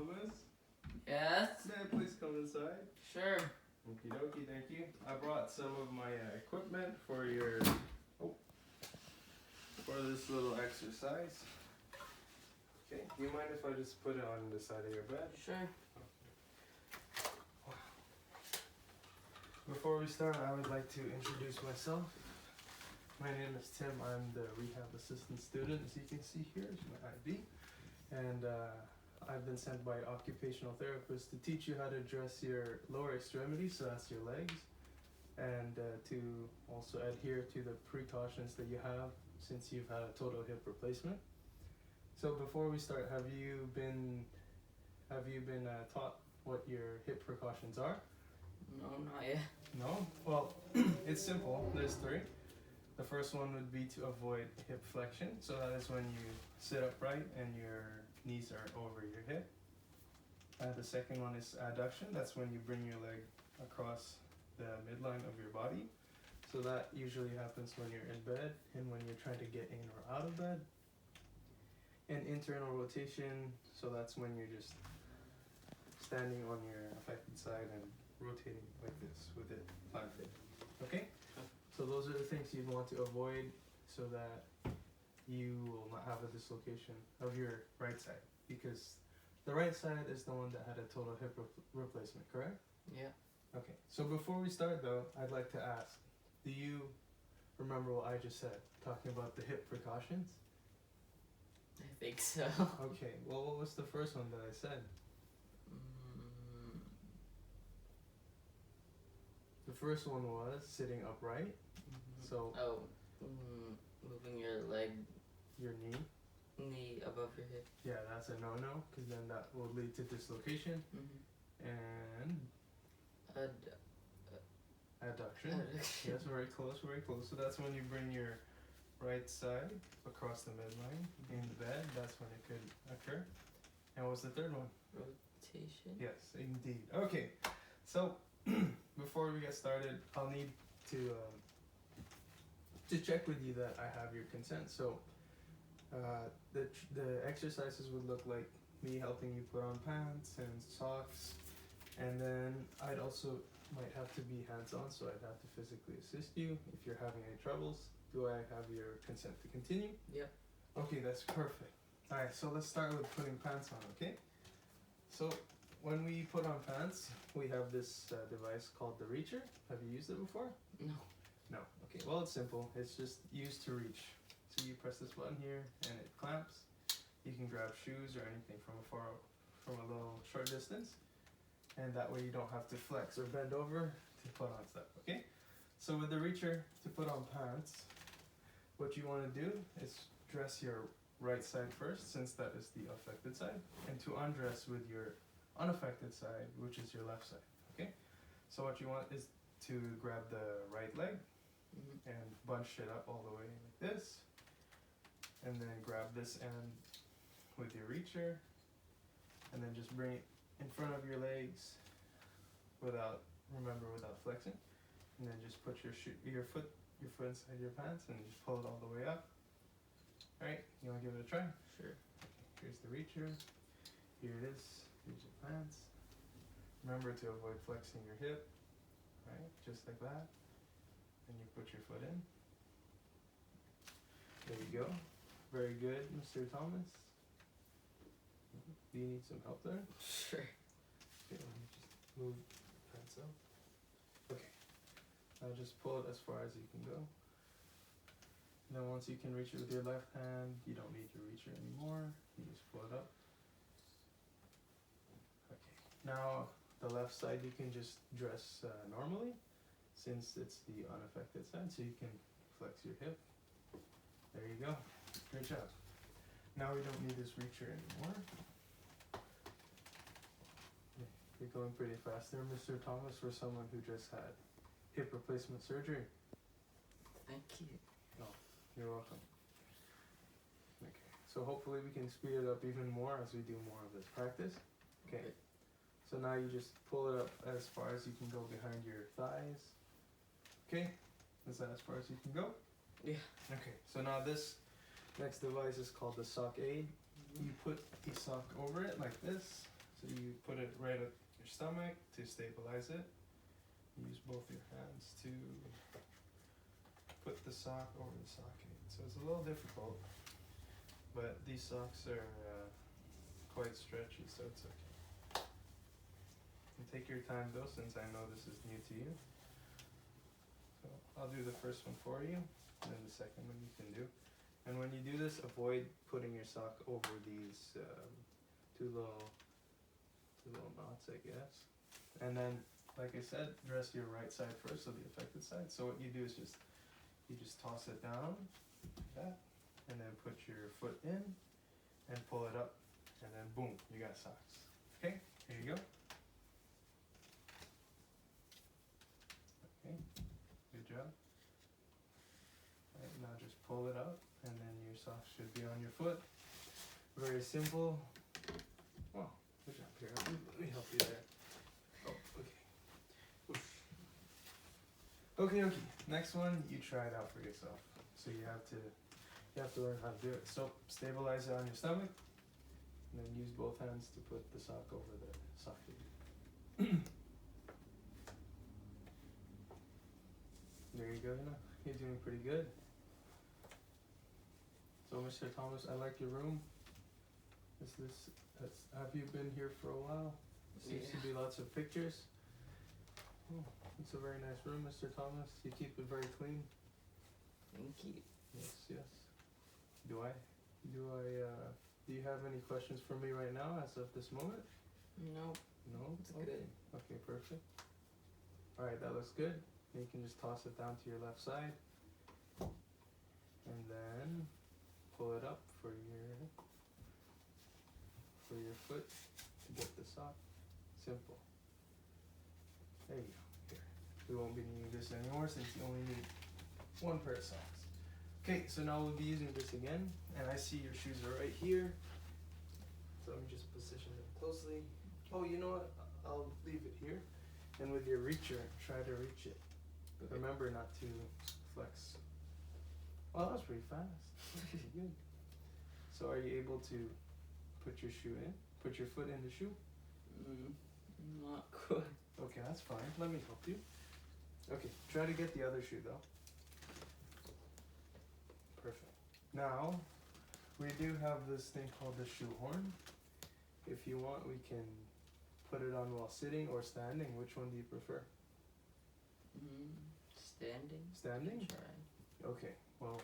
Thomas? Yes? May I please come inside? Sure. Okie dokie, thank you. I brought some of my equipment for your, for this little exercise. Okay, do you mind if I just put it on the side of your bed? Sure. Before we start, I would like to introduce myself. My name is Tim. I'm the rehab assistant student, as you can see here is my ID. And I've been sent by occupational therapists to teach you how to dress your lower extremities, so that's your legs, and to also adhere to the precautions that you have since you've had a total hip replacement. So before we start, have you been taught what your hip precautions are? No, not yet. No? Well, it's simple. There's three. The first one would be to avoid hip flexion. So that is when you sit upright and your knees are over your hip. The second one is adduction. That's when you bring your leg across the midline of your body. So that usually happens when you're in bed and when you're trying to get in or out of bed. And internal rotation. So that's when you're just standing on your affected side and rotating like this with it planted. Okay? So those are the things you'd want to avoid so that you will not have a dislocation of your right side, because the right side is the one that had a total hip replacement, correct? Yeah. Okay, so before we start though, I'd like to ask, do you remember what I just said, talking about the hip precautions? I think so. Okay, well what was the first one that I said? The first one was sitting upright. Mm-hmm. So moving your leg, your knee above your hip. Yeah, that's a no-no, because then that will lead to dislocation. And adduction. Yes, very close, very close. So that's when you bring your right side across the midline in the bed. That's when it could occur. And what's the third one? Rotation. Yes, indeed. Okay, so before we get started, I'll need to check with you that I have your consent. So the exercises would look like me helping you put on pants and socks, and then I'd also might have to be hands-on, so I'd have to physically assist you if you're having any troubles. Do I have your consent to continue? Yep. Okay, that's perfect. Alright, so let's start with putting pants on, okay? So when we put on pants, we have this device called the reacher. Have you used it before? No. No. Okay, well it's simple. It's just used to reach. So you press this button here and it clamps. You can grab shoes or anything from a little short distance. And that way you don't have to flex or bend over to put on stuff, okay? So with the reacher to put on pants, what you want to do is dress your right side first, since that is the affected side, and to undress with your unaffected side, which is your left side, okay? So what you want is to grab the right leg and bunch it up all the way like this, and then grab this end with your reacher, and then just bring it in front of your legs without flexing, and then just put your foot inside your pants and just pull it all the way up. Alright, you want to give it a try? Sure. Okay, here's the reacher, here it is, here's your pants. Remember to avoid flexing your hip, right, just like that. And you put your foot in. There you go. Very good, Mr. Thomas. Do you need some help there? Sure. Okay, let me just move the pants up. Okay. Now just pull it as far as you can go. And then once you can reach it with your left hand, you don't need your reacher anymore. You just pull it up. Okay. Now the left side you can just dress normally, since it's the unaffected side, so you can flex your hip. There you go. Great job. Now we don't need this reacher anymore. You're going pretty fast there, Mr. Thomas, for someone who just had hip replacement surgery. Thank you. Oh, you're welcome. Okay, so hopefully we can speed it up even more as we do more of this practice. Okay, so now you just pull it up as far as you can go behind your thighs. Okay, is that as far as you can go? Yeah. Okay, so now this next device is called the sock aid. You put a sock over it like this, So you put it right at your stomach to stabilize it. Use both your hands to put the sock over the socket. So it's a little difficult, but these socks are quite stretchy, so it's okay. And take your time though, since I know this is new to you. So I'll do the first one for you, and then the second one you can do. And when you do this, avoid putting your sock over these two little knots, I guess. And then, like I said, dress your right side first, so the affected side. So what you do is you just toss it down like that, and then put your foot in and pull it up, and then boom, you got socks. Okay, here you go. Okay, good job. All right, now just pull it up, and then your socks should be on your foot. Very simple. Wow, good job here. Let me help you there. Oh, okay. Oof. Okay. Next one, you try it out for yourself. So you have to learn how to do it. So stabilize it on your stomach, and then use both hands to put the sock over the socket. There you go. You're doing pretty good. So, Mr. Thomas, I like your room. Have you been here for a while? Seems to be lots of pictures. Oh, it's a very nice room, Mr. Thomas. You keep it very clean. Thank you. Yes. Do you have any questions for me right now as of this moment? Nope. No? It's Okay. good. Okay, perfect. Alright, that looks good. You can just toss it down to your left side. And then pull it up for your foot to get the sock. Simple. There you go. Here. We won't be needing this anymore since you only need one pair of socks. Okay, so now we'll be using this again, and I see your shoes are right here. So let me just position them closely. Oh, you know what? I'll leave it here. And with your reacher, try to reach it. But remember not to flex. Oh, that was pretty fast. That's pretty good. So are you able to put your shoe in? Put your foot in the shoe? Not good. Okay, that's fine. Let me help you. Okay, try to get the other shoe though. Perfect. Now, we do have this thing called the shoehorn. If you want, we can put it on while sitting or standing. Which one do you prefer? Standing. Standing? Try. Okay, well,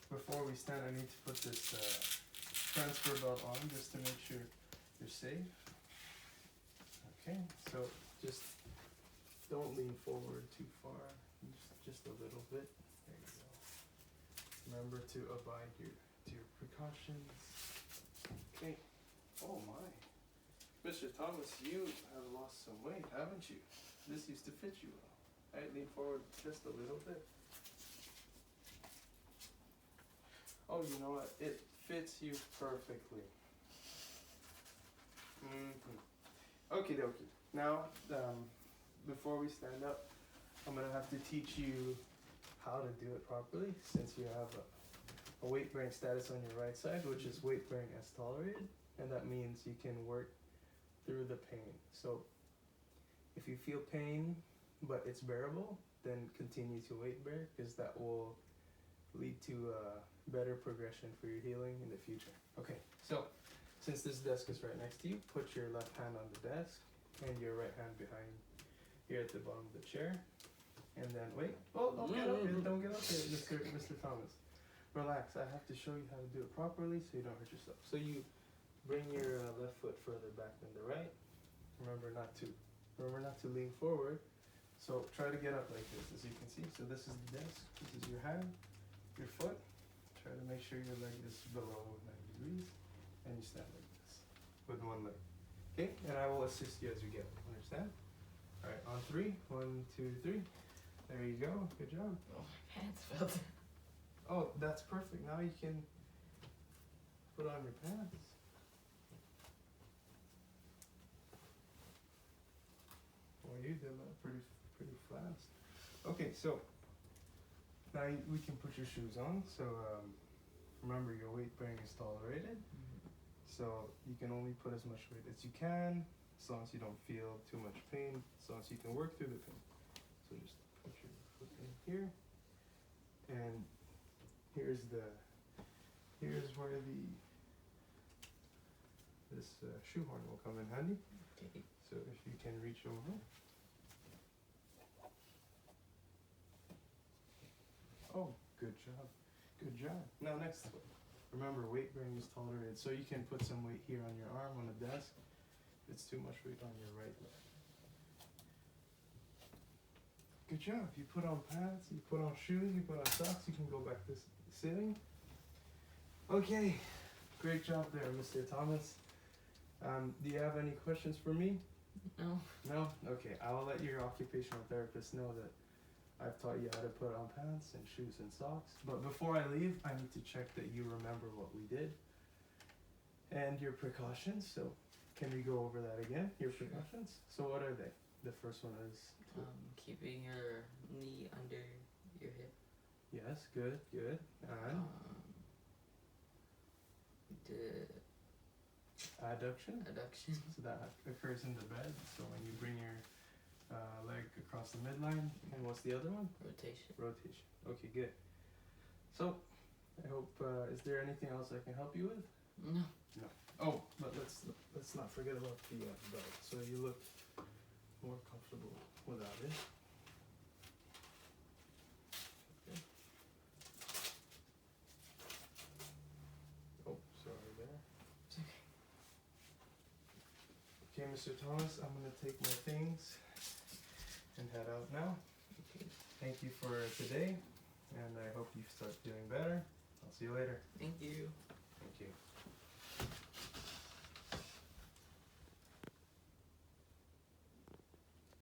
before we stand, I need to put this transfer belt on just to make sure you're safe. Okay, so just don't lean forward too far, just a little bit. There you go. Remember to abide to your precautions. Okay. Oh my. Mr. Thomas, you have lost some weight, haven't you? This used to fit you well. Alright, lean forward just a little bit. Oh, you know what? It fits you perfectly. Okie dokie. Now, before we stand up, I'm gonna have to teach you how to do it properly, since you have a weight bearing status on your right side, which is weight bearing as tolerated, and that means you can work through the pain. So if you feel pain but it's bearable, then continue to weight bear, because that will lead to better progression for your healing in the future. Okay, so since this desk is right next to you, put your left hand on the desk and your right hand behind here at the bottom of the chair. And then wait. Oh, don't get up here. Don't get up here, Mr. Thomas. Relax. I have to show you how to do it properly so you don't hurt yourself. So you bring your left foot further back than the right. Remember not to lean forward. So try to get up like this, as you can see. So this is the desk. This is your hand, your foot. Try to make sure your leg is below 90 degrees, and you stand like this with one leg. Okay, and I will assist you as you get it. Understand? All right, on 3. 1, 2, 3. There you go. Good job. Oh, my pants fell down. Oh, that's perfect. Now you can put on your pants. Well, you did that pretty fast. Okay, so now we can put your shoes on. So remember, your weight bearing is tolerated. So you can only put as much weight as you can, as long as you don't feel too much pain, as long as you can work through the pain. So just put your foot in here, and here's where this shoehorn will come in handy. Okay. So if you can reach over. Oh, good job. Good job. Now next, remember weight bearing is tolerated. So you can put some weight here on your arm on the desk. If it's too much weight on your right leg. Good job. You put on pants, you put on shoes, you put on socks, you can go back to sitting. Okay. Great job there, Mr. Thomas. Do you have any questions for me? No. No? Okay, I'll let your occupational therapist know that I've taught you how to put on pants and shoes and socks. But before I leave, I need to check that you remember what we did and your precautions. So can we go over that again? Your Sure. precautions? So what are they? The first one is Keeping your knee under your hip. yes, good, good. And The adduction. adduction. So that occurs in the bed. So when you bring your leg across the midline. And what's the other one? Rotation. Rotation. Okay, good. So I hope. Is there anything else I can help you with? No. No. Oh, but let's not forget about the belt. So you look more comfortable without it. Okay. Oh, sorry there. It's okay. Okay, Mr. Thomas, I'm gonna take my things and head out now. Okay. Thank you for today, and I hope you start feeling better. I'll see you later. Thank you. Thank you.